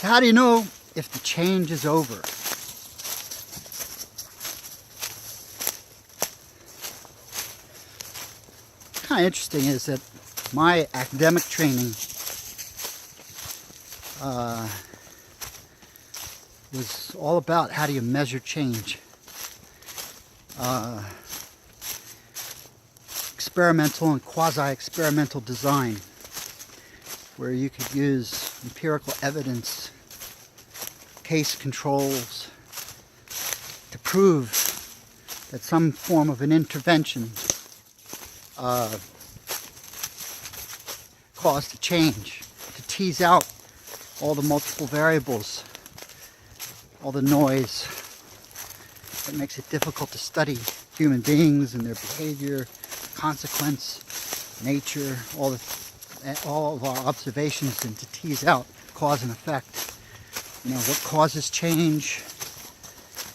So how do you know if the change is over? Kind of interesting is that my academic training was all about how do you measure change. Experimental and quasi-experimental design, where you could use empirical evidence, case controls, to prove that some form of an intervention caused a change, to tease out all the multiple variables, all the noise that makes it difficult to study human beings and their behavior, consequence, nature, all of our observations, and to tease out cause and effect. You know, what causes change?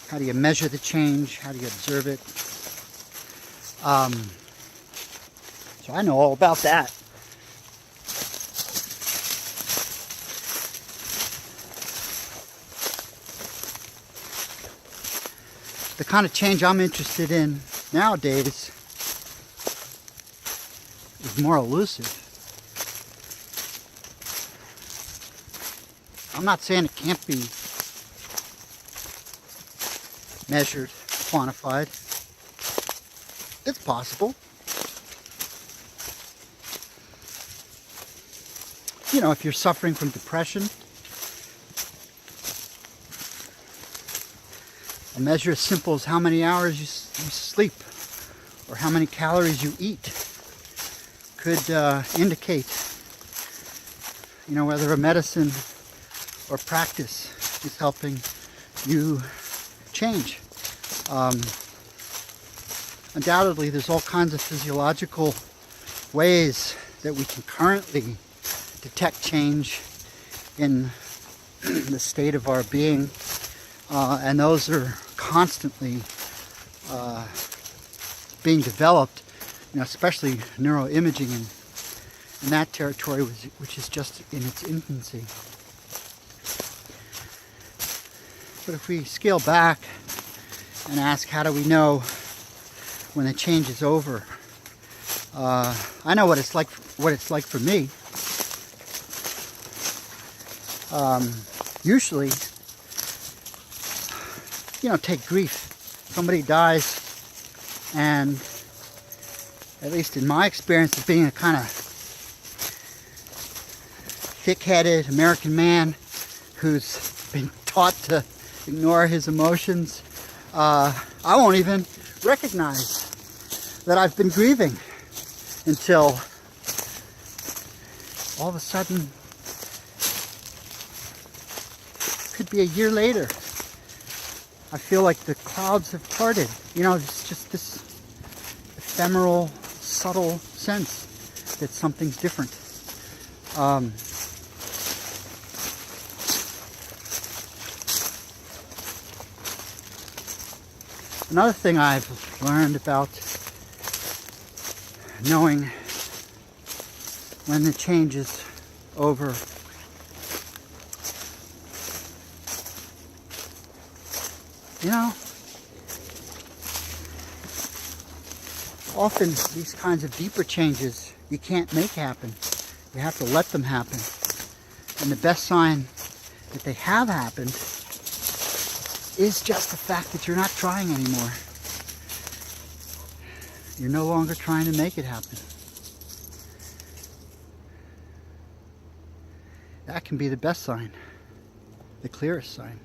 How do you measure the change? How do you observe it? So I know all about that. The kind of change I'm interested in nowadays is more elusive. I'm not saying it can't be measured, quantified. It's possible. You know, if you're suffering from depression, a measure as simple as how many hours you sleep or how many calories you eat could indicate, you know, whether a medicine or practice is helping you change. Undoubtedly, there's all kinds of physiological ways that we can currently detect change in the state of our being, and those are constantly being developed, you know, especially neuroimaging in that territory, which is just in its infancy. But if we scale back and ask, how do we know when the change is over? I know what it's like for me. Usually, you know, take grief. Somebody dies, and at least in my experience of being a kind of thick-headed American man who's been taught to ignore his emotions, I won't even recognize that I've been grieving until all of a sudden, could be a year later, I feel like the clouds have parted. You know, it's just this ephemeral, subtle sense that something's different. Another thing I've learned about knowing when the change is over, you know, often these kinds of deeper changes you can't make happen. You have to let them happen. And the best sign that they have happened is just the fact that you're not trying anymore. You're no longer trying to make it happen. That can be the best sign, the clearest sign.